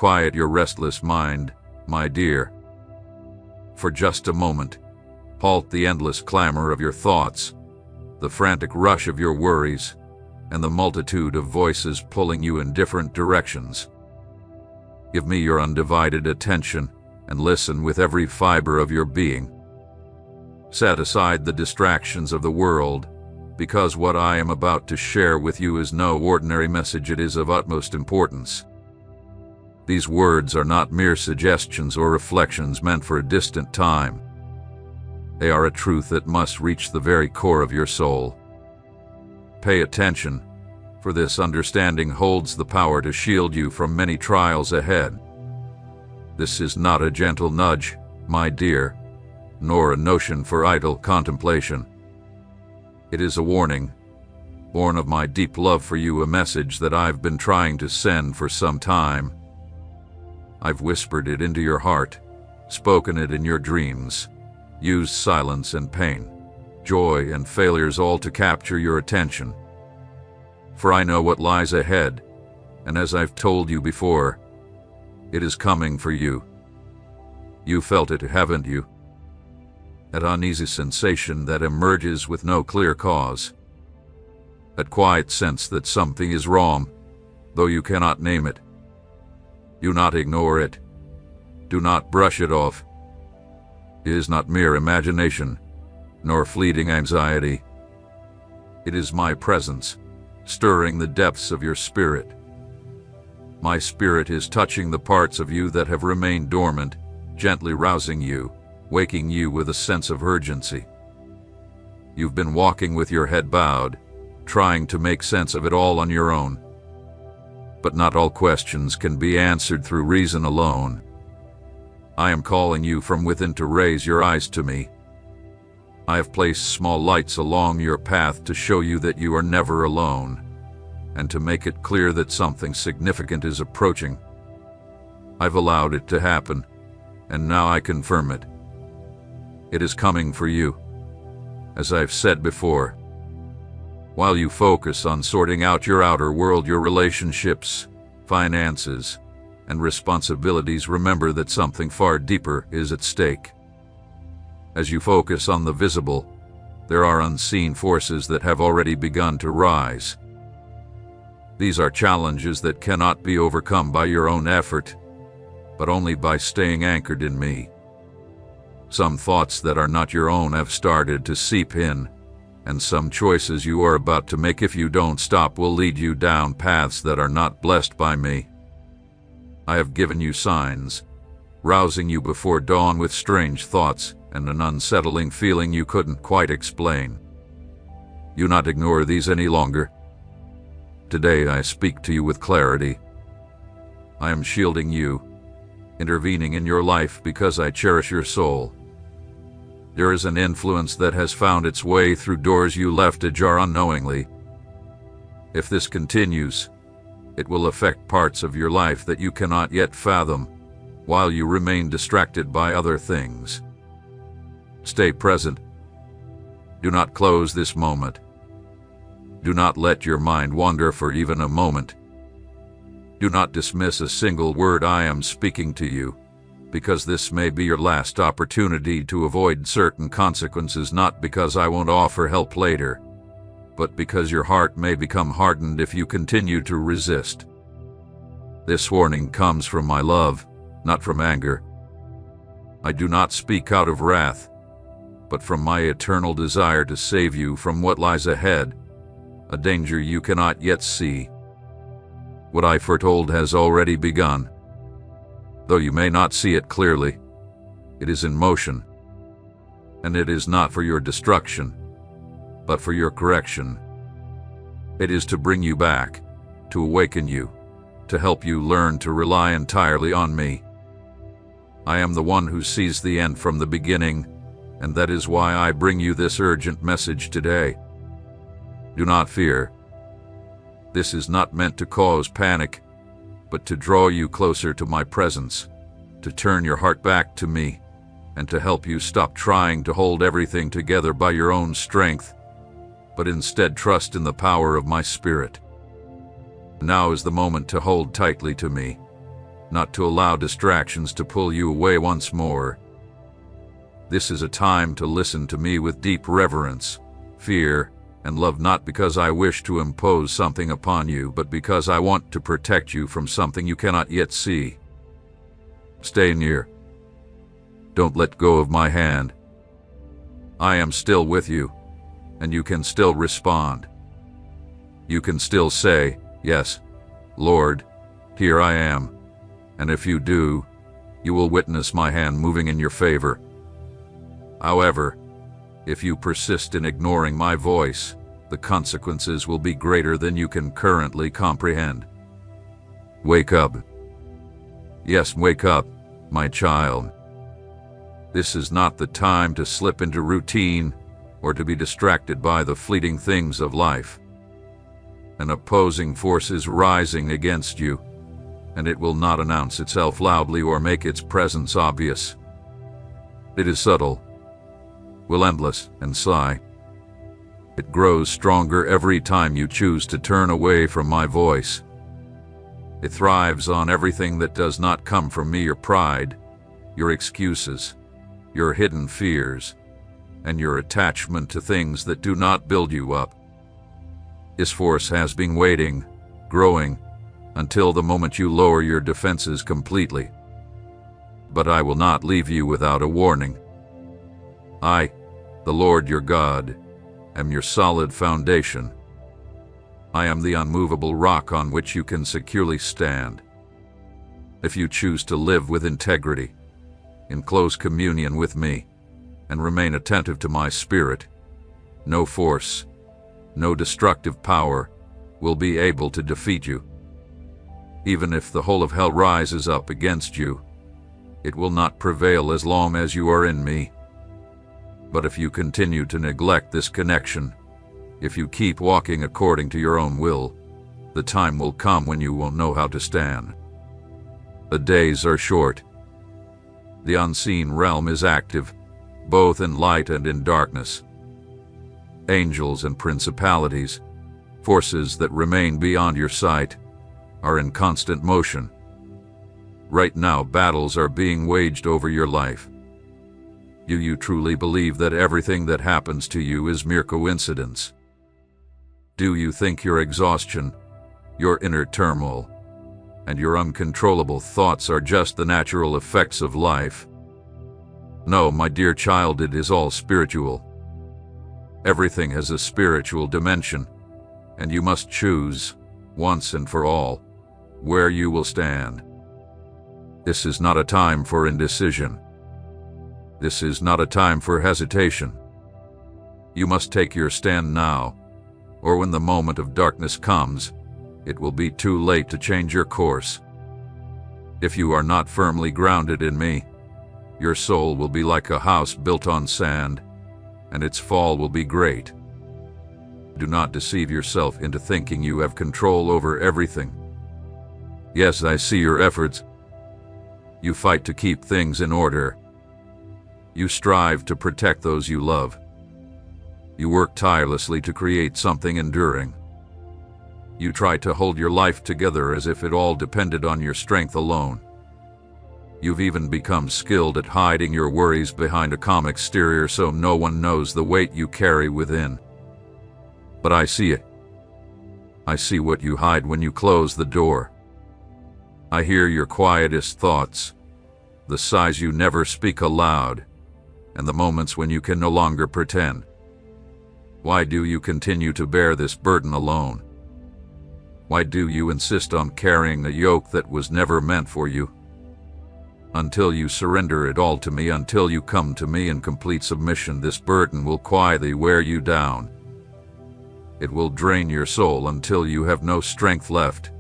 quiet your restless mind, my dear. For just a moment, halt the endless clamor of your thoughts, the frantic rush of your worries, and the multitude of voices pulling you in different directions. Give me your undivided attention and listen with every fiber of your being. Set aside the distractions of the world, because what I am about to share with you is no ordinary message. It is of utmost importance. These words are not mere suggestions or reflections meant for a distant time. They are a truth that must reach the very core of your soul. Pay attention, for this understanding holds the power to shield you from many trials ahead. This is not a gentle nudge, my dear, nor a notion for idle contemplation. It is a warning, born of my deep love for you, a message that I've been trying to send for some time. I've whispered it into your heart, spoken it in your dreams, used silence and pain, joy and failures, all to capture your attention. For I know what lies ahead, and as I've told you before, it is coming for you. You felt it, haven't you? That uneasy sensation that emerges with no clear cause. That quiet sense that something is wrong, though you cannot name it. Do not ignore it. Do not brush it off. It is not mere imagination, nor fleeting anxiety. It is my presence, stirring the depths of your spirit. My spirit is touching the parts of you that have remained dormant, gently rousing you, waking you with a sense of urgency. You've been walking with your head bowed, trying to make sense of it all on your own. But not all questions can be answered through reason alone. I am calling you from within to raise your eyes to me. I have placed small lights along your path to show you that you are never alone, and to make it clear that something significant is approaching. I've allowed it to happen, and now I confirm it. It is coming for you, as I've said before. While you focus on sorting out your outer world, your relationships, finances, and responsibilities, remember that something far deeper is at stake. As you focus on the visible, there are unseen forces that have already begun to rise. These are challenges that cannot be overcome by your own effort, but only by staying anchored in me. Some thoughts that are not your own have started to seep in, and some choices you are about to make, if you don't stop, will lead you down paths that are not blessed by me. I have given you signs, rousing you before dawn with strange thoughts and an unsettling feeling you couldn't quite explain. Do not ignore these any longer. Today I speak to you with clarity. I am shielding you, intervening in your life because I cherish your soul. There is an influence that has found its way through doors you left ajar unknowingly. If this continues, it will affect parts of your life that you cannot yet fathom, while you remain distracted by other things. Stay present. Do not close this moment. Do not let your mind wander for even a moment. Do not dismiss a single word I am speaking to you, because this may be your last opportunity to avoid certain consequences, not because I won't offer help later, but because your heart may become hardened if you continue to resist. This warning comes from my love, not from anger. I do not speak out of wrath, but from my eternal desire to save you from what lies ahead, a danger you cannot yet see. What I foretold has already begun. Though you may not see it clearly, it is in motion, and it is not for your destruction, but for your correction. It is to bring you back, to awaken you, to help you learn to rely entirely on me. I am the one who sees the end from the beginning, and that is why I bring you this urgent message today. Do not fear. This is not meant to cause panic, but to draw you closer to my presence, to turn your heart back to me, and to help you stop trying to hold everything together by your own strength, but instead trust in the power of my Spirit. Now is the moment to hold tightly to me, not to allow distractions to pull you away once more. This is a time to listen to me with deep reverence, fear, and love, not because I wish to impose something upon you, but because I want to protect you from something you cannot yet see. Stay near. Don't let go of my hand. I am still with you, and you can still respond. You can still say, "Yes, Lord, here I am," and if you do, you will witness my hand moving in your favor. However, if you persist in ignoring my voice, the consequences will be greater than you can currently comprehend. Wake up. Yes, wake up, my child. This is not the time to slip into routine or to be distracted by the fleeting things of life. An opposing force is rising against you, and it will not announce itself loudly or make its presence obvious. It is subtle, relentless, and sly. It grows stronger every time you choose to turn away from my voice. It thrives on everything that does not come from me: your pride, your excuses, your hidden fears, and your attachment to things that do not build you up. This force has been waiting, growing, until the moment you lower your defenses completely. But I will not leave you without a warning. I, the Lord your God, am your solid foundation. I am the unmovable rock on which you can securely stand. If you choose to live with integrity, in close communion with me, and remain attentive to my spirit, no force, no destructive power will be able to defeat you. Even if the whole of hell rises up against you, it will not prevail as long as you are in me. But if you continue to neglect this connection, if you keep walking according to your own will, the time will come when you won't know how to stand. The days are short. The unseen realm is active, both in light and in darkness. Angels and principalities, forces that remain beyond your sight, are in constant motion. Right now, battles are being waged over your life. Do you truly believe that everything that happens to you is mere coincidence? Do you think your exhaustion, your inner turmoil, and your uncontrollable thoughts are just the natural effects of life? No, my dear child, it is all spiritual. Everything has a spiritual dimension, and you must choose, once and for all, where you will stand. This is not a time for indecision. This is not a time for hesitation. You must take your stand now, or when the moment of darkness comes, it will be too late to change your course. If you are not firmly grounded in me, your soul will be like a house built on sand, and its fall will be great. Do not deceive yourself into thinking you have control over everything. Yes, I see your efforts. You fight to keep things in order. You strive to protect those you love. You work tirelessly to create something enduring. You try to hold your life together as if it all depended on your strength alone. You've even become skilled at hiding your worries behind a calm exterior so no one knows the weight you carry within. But I see it. I see what you hide when you close the door. I hear your quietest thoughts, the sighs you never speak aloud, and the moments when you can no longer pretend. Why do you continue to bear this burden alone? Why do you insist on carrying a yoke that was never meant for you? Until you surrender it all to me, until you come to me in complete submission, this burden will quietly wear you down. It will drain your soul until you have no strength left.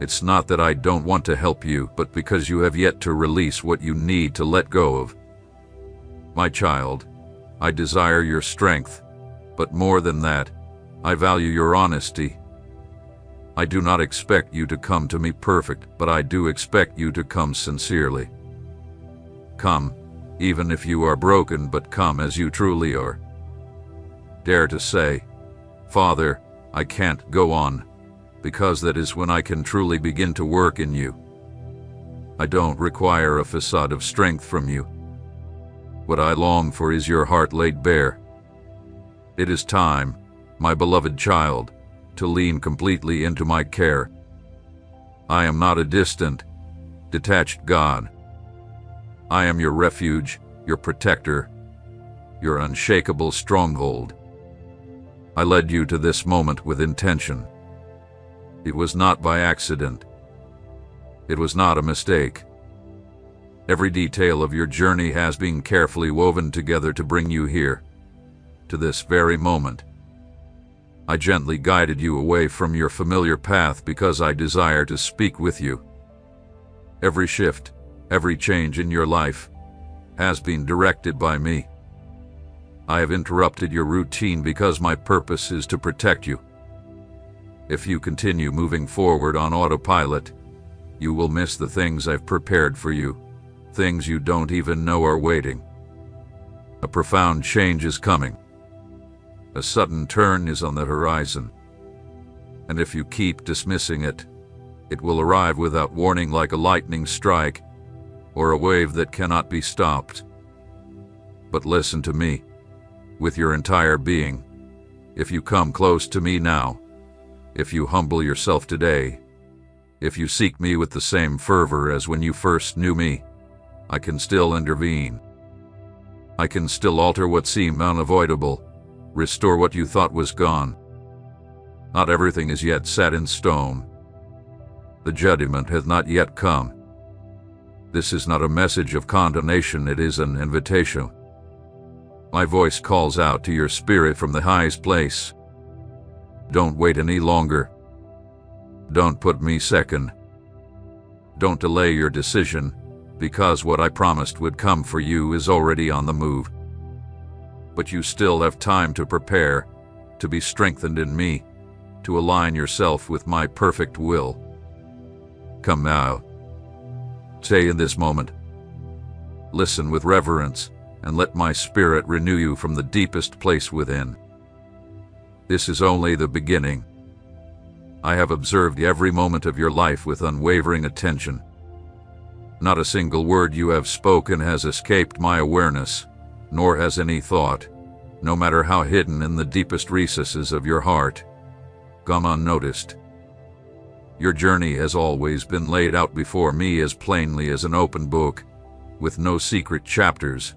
It's not that I don't want to help you, but because you have yet to release what you need to let go of. My child, I desire your strength, but more than that, I value your honesty. I do not expect you to come to me perfect, but I do expect you to come sincerely. Come, even if you are broken, but come as you truly are. Dare to say, "Father, I can't go on," because that is when I can truly begin to work in you. I don't require a facade of strength from you. What I long for is your heart laid bare. It is time, my beloved child, to lean completely into my care. I am not a distant, detached God. I am your refuge, your protector, your unshakable stronghold. I led you to this moment with intention. It was not by accident. It was not a mistake. Every detail of your journey has been carefully woven together to bring you here, to this very moment. I gently guided you away from your familiar path because I desire to speak with you. Every shift, every change in your life has been directed by me. I have interrupted your routine because my purpose is to protect you. If you continue moving forward on autopilot, you will miss the things I've prepared for you, things you don't even know are waiting. A profound change is coming. A sudden turn is on the horizon. And if you keep dismissing it, it will arrive without warning like a lightning strike or a wave that cannot be stopped. But listen to me, with your entire being. If you come close to me now, if you humble yourself today, if you seek me with the same fervor as when you first knew me, I can still intervene. I can still alter what seemed unavoidable, restore what you thought was gone. Not everything is yet set in stone. The judgment hath not yet come. This is not a message of condemnation, it is an invitation. My voice calls out to your spirit from the highest place. Don't wait any longer. Don't put me second. Don't delay your decision, because what I promised would come for you is already on the move. But you still have time to prepare, to be strengthened in me, to align yourself with my perfect will. Come now. Stay in this moment. Listen with reverence, and let my spirit renew you from the deepest place within. This is only the beginning. I have observed every moment of your life with unwavering attention. Not a single word you have spoken has escaped my awareness, nor has any thought, no matter how hidden in the deepest recesses of your heart, gone unnoticed. Your journey has always been laid out before me as plainly as an open book, with no secret chapters.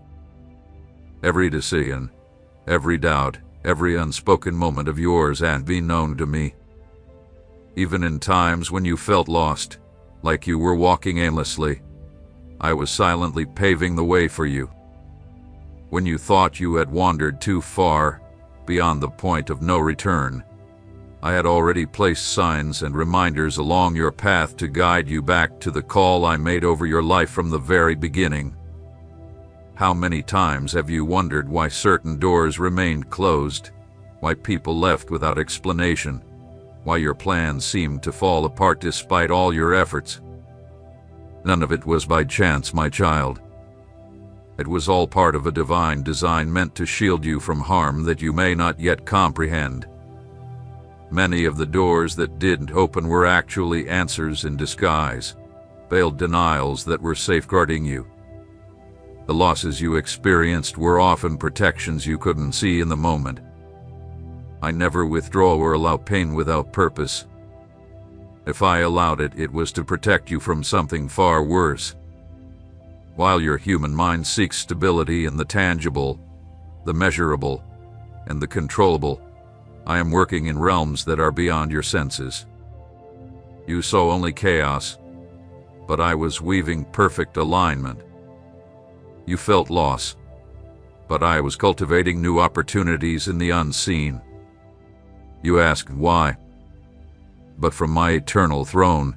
Every decision, every doubt, every unspoken moment of yours had been known to me. Even in times when you felt lost, like you were walking aimlessly, I was silently paving the way for you. When you thought you had wandered too far, beyond the point of no return, I had already placed signs and reminders along your path to guide you back to the call I made over your life from the very beginning. How many times have you wondered why certain doors remained closed, why people left without explanation, why your plans seemed to fall apart despite all your efforts? None of it was by chance, my child. It was all part of a divine design meant to shield you from harm that you may not yet comprehend. Many of the doors that didn't open were actually answers in disguise, veiled denials that were safeguarding you. The losses you experienced were often protections you couldn't see in the moment. I never withdraw or allow pain without purpose. If I allowed it, it was to protect you from something far worse. While your human mind seeks stability in the tangible, the measurable, and the controllable, I am working in realms that are beyond your senses. You saw only chaos, but I was weaving perfect alignment. You felt loss, but I was cultivating new opportunities in the unseen. You asked why, but from my eternal throne,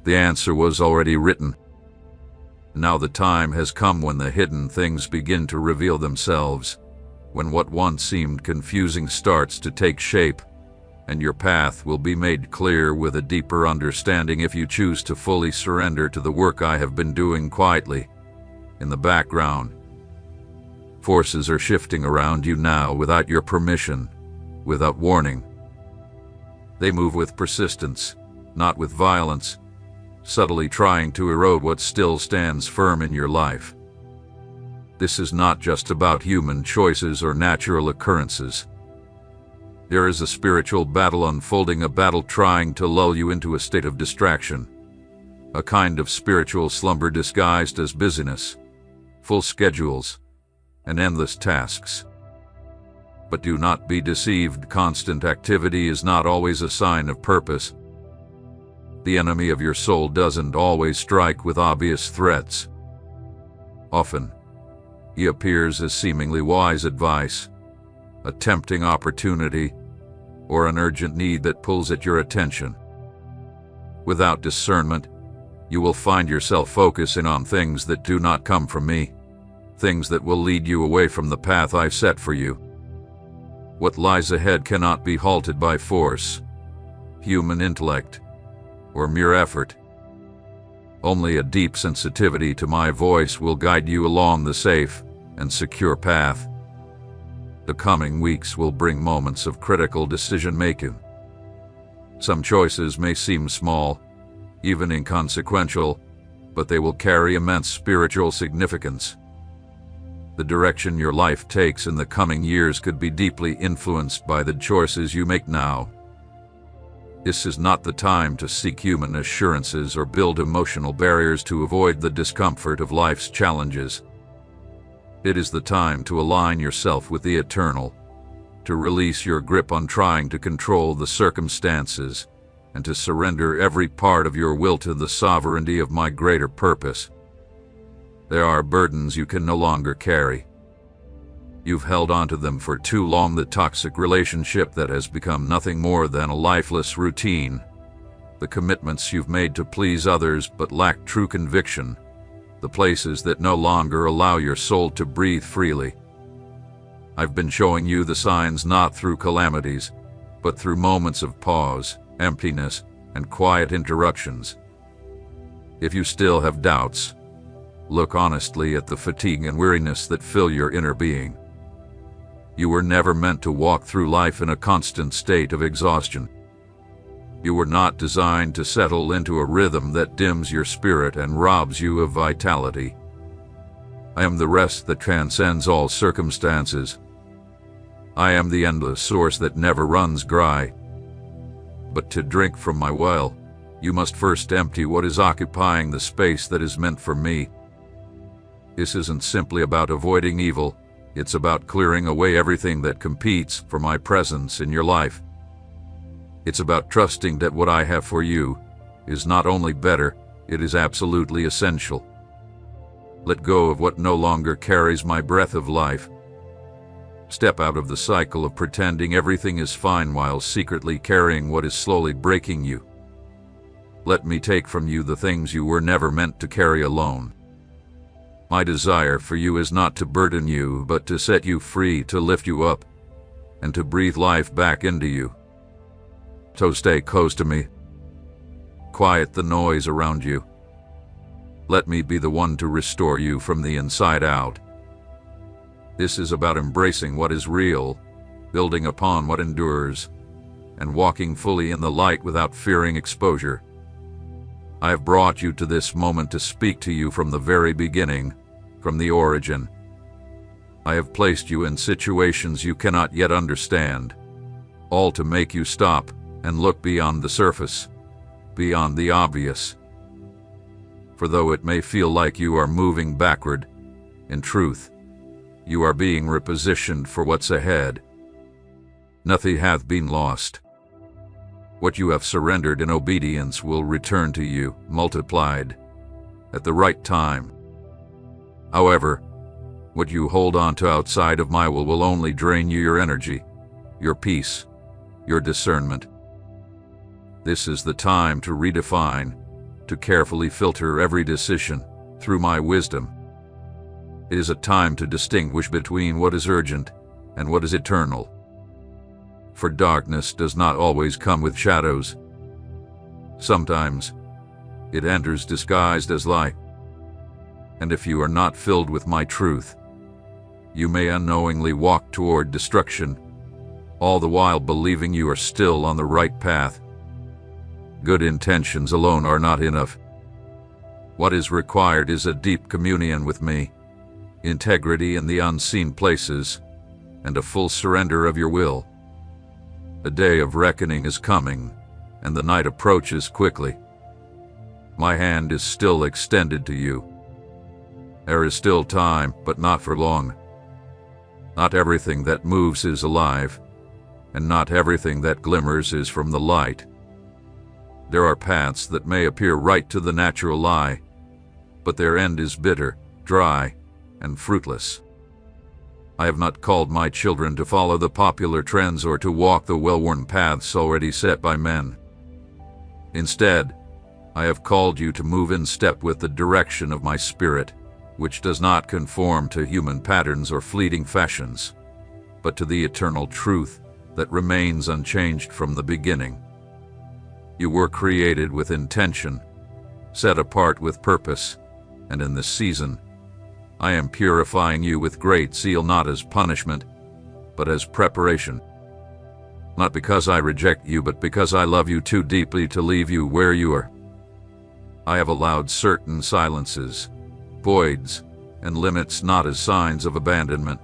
the answer was already written. Now the time has come when the hidden things begin to reveal themselves, when what once seemed confusing starts to take shape, and your path will be made clear with a deeper understanding if you choose to fully surrender to the work I have been doing quietly, in the background. Forces are shifting around you now without your permission, without warning. They move with persistence, not with violence, subtly trying to erode what still stands firm in your life. This is not just about human choices or natural occurrences. There is a spiritual battle unfolding, a battle trying to lull you into a state of distraction, a kind of spiritual slumber disguised as busyness, full schedules, and endless tasks. But do not be deceived. Constant activity is not always a sign of purpose. The enemy of your soul doesn't always strike with obvious threats. Often, he appears as seemingly wise advice, a tempting opportunity, or an urgent need that pulls at your attention. Without discernment, you will find yourself focusing on things that do not come from me, things that will lead you away from the path I've set for you. What lies ahead cannot be halted by force, human intellect, or mere effort. Only a deep sensitivity to my voice will guide you along the safe and secure path. The coming weeks will bring moments of critical decision-making. Some choices may seem small, even inconsequential, but they will carry immense spiritual significance. The direction your life takes in the coming years could be deeply influenced by the choices you make now. This is not the time to seek human assurances or build emotional barriers to avoid the discomfort of life's challenges. It is the time to align yourself with the eternal, to release your grip on trying to control the circumstances, and to surrender every part of your will to the sovereignty of my greater purpose. There are burdens you can no longer carry. You've held onto them for too long, the toxic relationship that has become nothing more than a lifeless routine, the commitments you've made to please others but lack true conviction, the places that no longer allow your soul to breathe freely. I've been showing you the signs not through calamities, but through moments of pause, emptiness, and quiet interruptions. If you still have doubts, look honestly at the fatigue and weariness that fill your inner being. You were never meant to walk through life in a constant state of exhaustion. You were not designed to settle into a rhythm that dims your spirit and robs you of vitality. I am the rest that transcends all circumstances. I am the endless source that never runs dry. But to drink from my well, you must first empty what is occupying the space that is meant for me. This isn't simply about avoiding evil, it's about clearing away everything that competes for my presence in your life. It's about trusting that what I have for you is not only better, it is absolutely essential. Let go of what no longer carries my breath of life. Step out of the cycle of pretending everything is fine while secretly carrying what is slowly breaking you. Let me take from you the things you were never meant to carry alone. My desire for you is not to burden you, but to set you free, to lift you up, and to breathe life back into you. So stay close to me. Quiet the noise around you. Let me be the one to restore you from the inside out. This is about embracing what is real, building upon what endures, and walking fully in the light without fearing exposure. I have brought you to this moment to speak to you from the very beginning, from the origin. I have placed you in situations you cannot yet understand, all to make you stop and look beyond the surface, beyond the obvious. For though it may feel like you are moving backward, in truth, you are being repositioned for what's ahead. Nothing hath been lost. What you have surrendered in obedience will return to you, multiplied, at the right time. However, what you hold on to outside of my will only drain you your energy, your peace, your discernment. This is the time to redefine, to carefully filter every decision through my wisdom. It is a time to distinguish between what is urgent and what is eternal. For darkness does not always come with shadows. Sometimes it enters disguised as light. And if you are not filled with my truth, you may unknowingly walk toward destruction, all the while believing you are still on the right path. Good intentions alone are not enough. What is required is a deep communion with me, integrity in the unseen places, and a full surrender of your will. A day of reckoning is coming, and the night approaches quickly. My hand is still extended to you. There is still time, but not for long. Not everything that moves is alive, and not everything that glimmers is from the light. There are paths that may appear right to the natural eye, but their end is bitter, dry, and fruitless. I have not called my children to follow the popular trends or to walk the well-worn paths already set by men. Instead, I have called you to move in step with the direction of my Spirit, which does not conform to human patterns or fleeting fashions, but to the eternal truth that remains unchanged from the beginning. You were created with intention, set apart with purpose, and in this season, I am purifying you with great zeal, not as punishment, but as preparation. Not because I reject you, but because I love you too deeply to leave you where you are. I have allowed certain silences, voids, and limits not as signs of abandonment,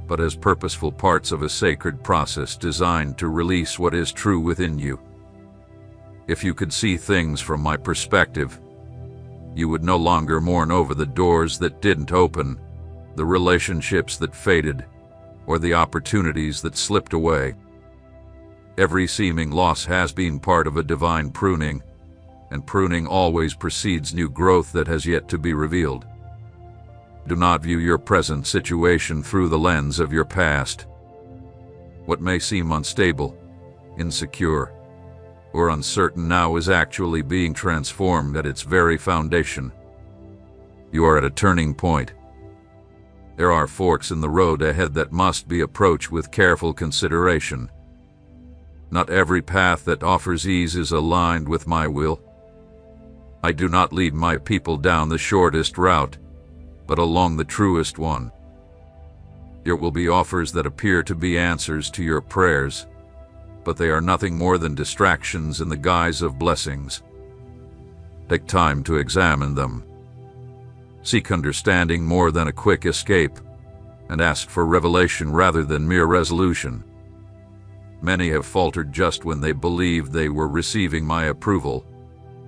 but as purposeful parts of a sacred process designed to release what is true within you. If you could see things from my perspective, you would no longer mourn over the doors that didn't open, the relationships that faded, or the opportunities that slipped away. Every seeming loss has been part of a divine pruning, and pruning always precedes new growth that has yet to be revealed. Do not view your present situation through the lens of your past. What may seem unstable, insecure, or uncertain now is actually being transformed at its very foundation. You are at a turning point. There are forks in the road ahead that must be approached with careful consideration. Not every path that offers ease is aligned with my will. I do not lead my people down the shortest route, but along the truest one. There will be offers that appear to be answers to your prayers, but they are nothing more than distractions in the guise of blessings. Take time to examine them. Seek understanding more than a quick escape, and ask for revelation rather than mere resolution. Many have faltered just when they believed they were receiving my approval,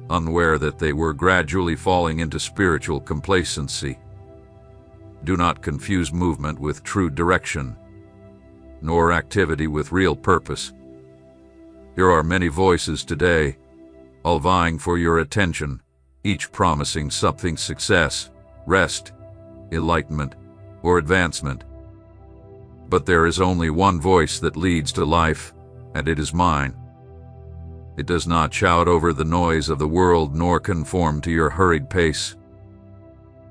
unaware that they were gradually falling into spiritual complacency. Do not confuse movement with true direction, nor activity with real purpose. There are many voices today, all vying for your attention, each promising something: success, rest, enlightenment, or advancement. But there is only one voice that leads to life, and it is mine. It does not shout over the noise of the world nor conform to your hurried pace,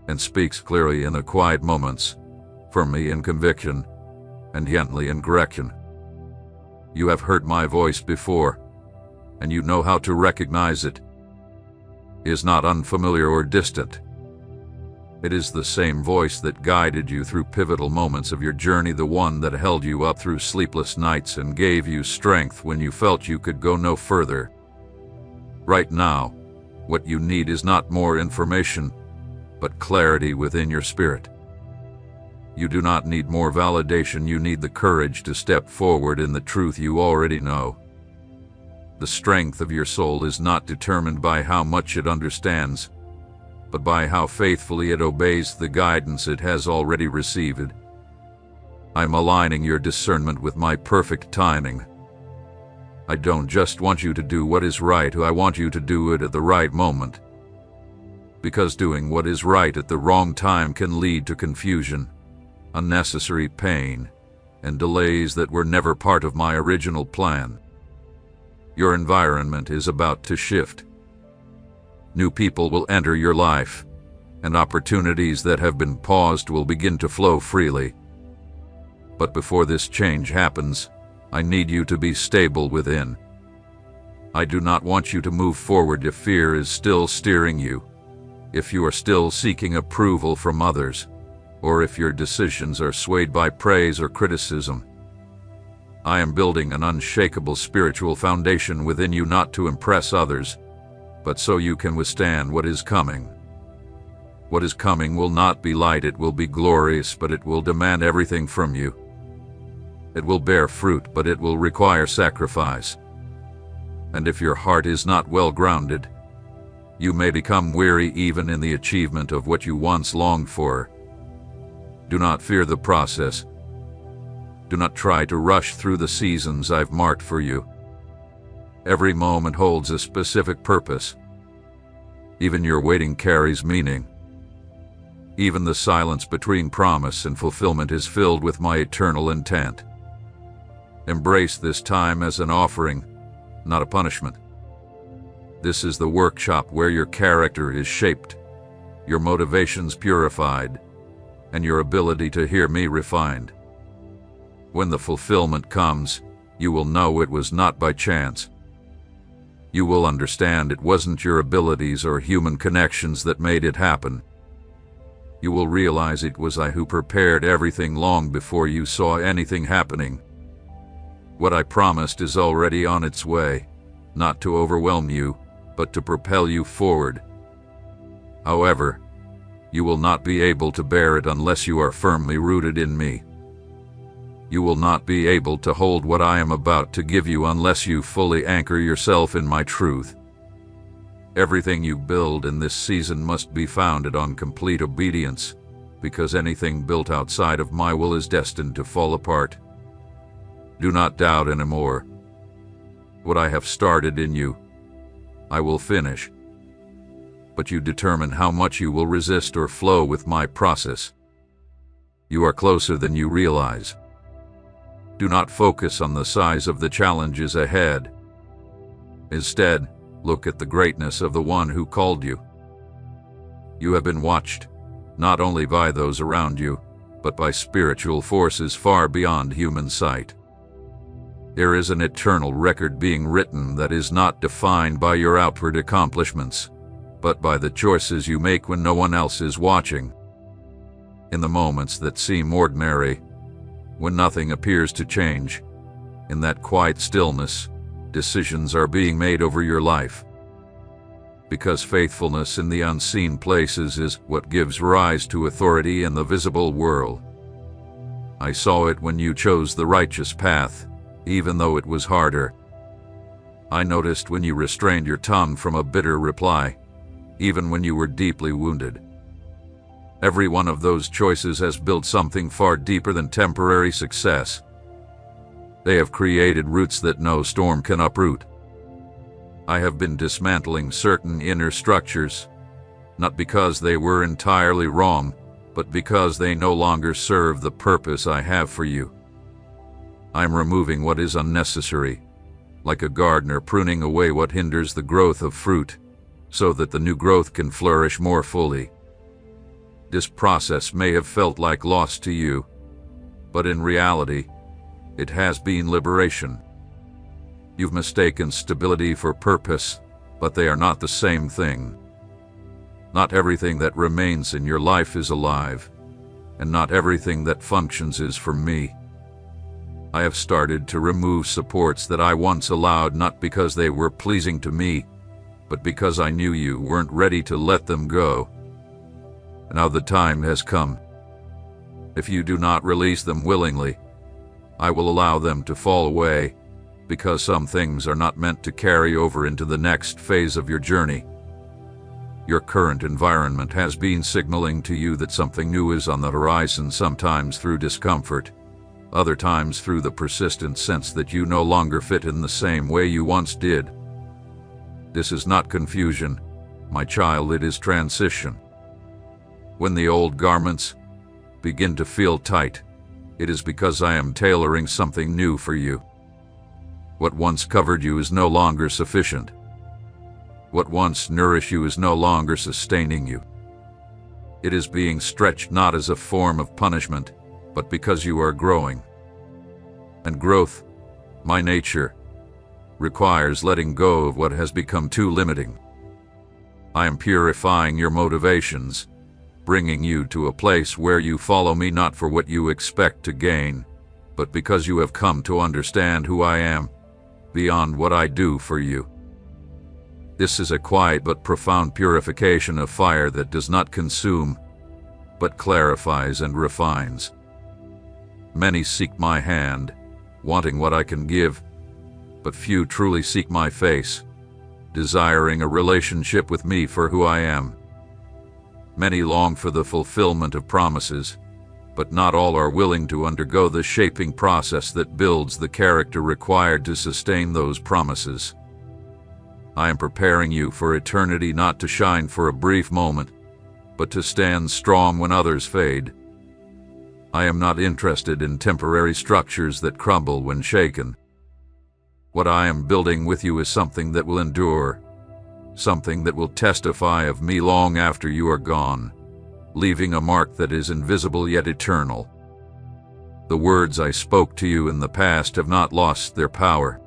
and speaks clearly in the quiet moments, firmly in conviction, and gently in correction. You have heard my voice before, and you know how to recognize it. It is not unfamiliar or distant. It is the same voice that guided you through pivotal moments of your journey, the one that held you up through sleepless nights and gave you strength when you felt you could go no further. Right now, what you need is not more information, but clarity within your spirit. You do not need more validation, you need the courage to step forward in the truth you already know. The strength of your soul is not determined by how much it understands, but by how faithfully it obeys the guidance it has already received. I'm aligning your discernment with my perfect timing. I don't just want you to do what is right, I want you to do it at the right moment. Because doing what is right at the wrong time can lead to confusion, unnecessary pain, and delays that were never part of my original plan. Your environment is about to shift. New people will enter your life, and opportunities that have been paused will begin to flow freely. But before this change happens, I need you to be stable within. I do not want you to move forward if fear is still steering you, if you are still seeking approval from others, or if your decisions are swayed by praise or criticism. I am building an unshakable spiritual foundation within you, not to impress others, but so you can withstand what is coming. What is coming will not be light, it will be glorious, but it will demand everything from you. It will bear fruit, but it will require sacrifice. And if your heart is not well grounded, you may become weary even in the achievement of what you once longed for. Do not fear the process. Do not try to rush through the seasons I've marked for you. Every moment holds a specific purpose. Even your waiting carries meaning. Even the silence between promise and fulfillment is filled with my eternal intent. Embrace this time as an offering, not a punishment. This is the workshop where your character is shaped, your motivations purified, and your ability to hear me refined. When the fulfillment comes, you will know it was not by chance. You will understand it wasn't your abilities or human connections that made it happen. You will realize it was I who prepared everything long before you saw anything happening. What I promised is already on its way, not to overwhelm you, but to propel you forward. However, you will not be able to bear it unless you are firmly rooted in me. You will not be able to hold what I am about to give you unless you fully anchor yourself in my truth. Everything you build in this season must be founded on complete obedience, because anything built outside of my will is destined to fall apart. Do not doubt anymore. What I have started in you, I will finish. But you determine how much you will resist or flow with my process. You are closer than you realize. Do not focus on the size of the challenges ahead. Instead, look at the greatness of the one who called you. You have been watched, not only by those around you, but by spiritual forces far beyond human sight. There is an eternal record being written that is not defined by your outward accomplishments, but by the choices you make when no one else is watching. In the moments that seem ordinary, when nothing appears to change, in that quiet stillness, decisions are being made over your life. Because faithfulness in the unseen places is what gives rise to authority in the visible world. I saw it when you chose the righteous path, even though it was harder. I noticed when you restrained your tongue from a bitter reply, even when you were deeply wounded. Every one of those choices has built something far deeper than temporary success. They have created roots that no storm can uproot. I have been dismantling certain inner structures, not because they were entirely wrong, but because they no longer serve the purpose I have for you. I am removing what is unnecessary, like a gardener pruning away what hinders the growth of fruit, so that the new growth can flourish more fully. This process may have felt like loss to you, but in reality, it has been liberation. You've mistaken stability for purpose, but they are not the same thing. Not everything that remains in your life is alive, and not everything that functions is for me. I have started to remove supports that I once allowed not because they were pleasing to me, but because I knew you weren't ready to let them go. Now the time has come. If you do not release them willingly, I will allow them to fall away, because some things are not meant to carry over into the next phase of your journey. Your current environment has been signaling to you that something new is on the horizon, sometimes through discomfort, other times through the persistent sense that you no longer fit in the same way you once did. This is not confusion, my child, it is transition. When the old garments begin to feel tight, it is because I am tailoring something new for you. What once covered you is no longer sufficient. What once nourished you is no longer sustaining you. It is being stretched not as a form of punishment, but because you are growing. And growth, my nature, requires letting go of what has become too limiting. I am purifying your motivations, bringing you to a place where you follow me not for what you expect to gain, but because you have come to understand who I am, beyond what I do for you. This is a quiet but profound purification of fire that does not consume, but clarifies and refines. Many seek my hand, wanting what I can give, but few truly seek my face, desiring a relationship with me for who I am. Many long for the fulfillment of promises, but not all are willing to undergo the shaping process that builds the character required to sustain those promises. I am preparing you for eternity, not to shine for a brief moment, but to stand strong when others fade. I am not interested in temporary structures that crumble when shaken. What I am building with you is something that will endure, something that will testify of me long after you are gone, leaving a mark that is invisible yet eternal. The words I spoke to you in the past have not lost their power.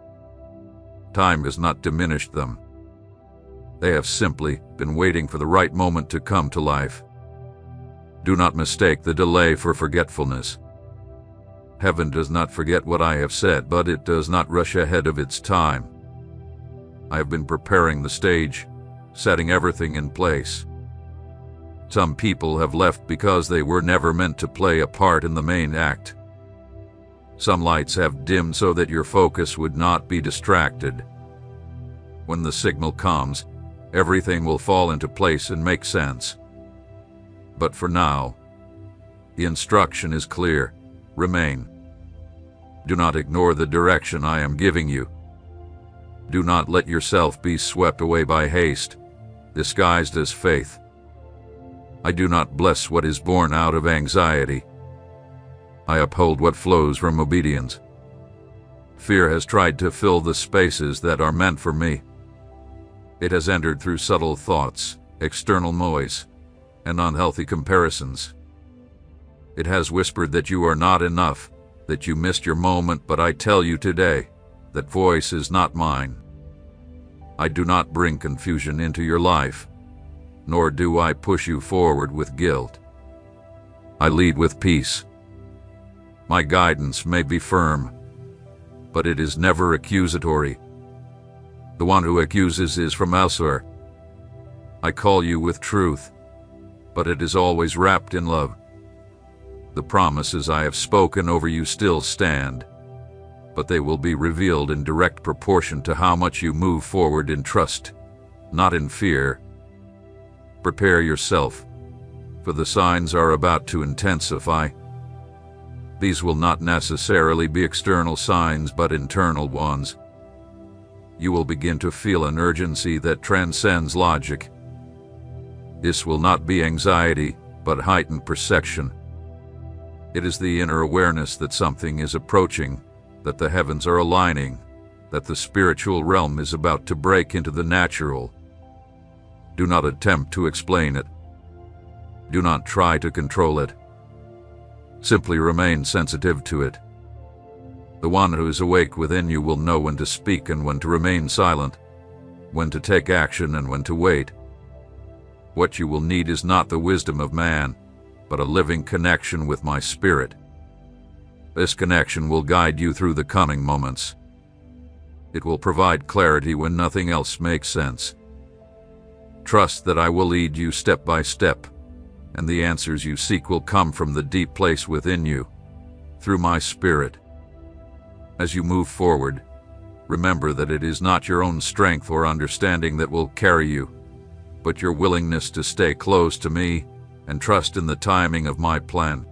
Time has not diminished them. They have simply been waiting for the right moment to come to life. Do not mistake the delay for forgetfulness. Heaven does not forget what I have said, but it does not rush ahead of its time. I have been preparing the stage, setting everything in place. Some people have left because they were never meant to play a part in the main act. Some lights have dimmed so that your focus would not be distracted. When the signal comes, everything will fall into place and make sense. But for now, the instruction is clear. Remain. Do not ignore the direction I am giving you. Do not let yourself be swept away by haste, disguised as faith. I do not bless what is born out of anxiety. I uphold what flows from obedience. Fear has tried to fill the spaces that are meant for me. It has entered through subtle thoughts, external noise, and unhealthy comparisons. It has whispered that you are not enough, that you missed your moment, but I tell you today, that voice is not mine. I do not bring confusion into your life, nor do I push you forward with guilt. I lead with peace. My guidance may be firm, but it is never accusatory. The one who accuses is from elsewhere. I call you with truth, but it is always wrapped in love. The promises I have spoken over you still stand, but they will be revealed in direct proportion to how much you move forward in trust, not in fear. Prepare yourself, for the signs are about to intensify. These will not necessarily be external signs, but internal ones. You will begin to feel an urgency that transcends logic. This will not be anxiety, but heightened perception. It is the inner awareness that something is approaching, that the heavens are aligning, that the spiritual realm is about to break into the natural. Do not attempt to explain it. Do not try to control it. Simply remain sensitive to it. The one who is awake within you will know when to speak and when to remain silent, when to take action and when to wait. What you will need is not the wisdom of man, but a living connection with my spirit. This connection will guide you through the coming moments. It will provide clarity when nothing else makes sense. Trust that I will lead you step by step, and the answers you seek will come from the deep place within you, through my spirit. As you move forward, remember that it is not your own strength or understanding that will carry you, but your willingness to stay close to me and trust in the timing of my plan.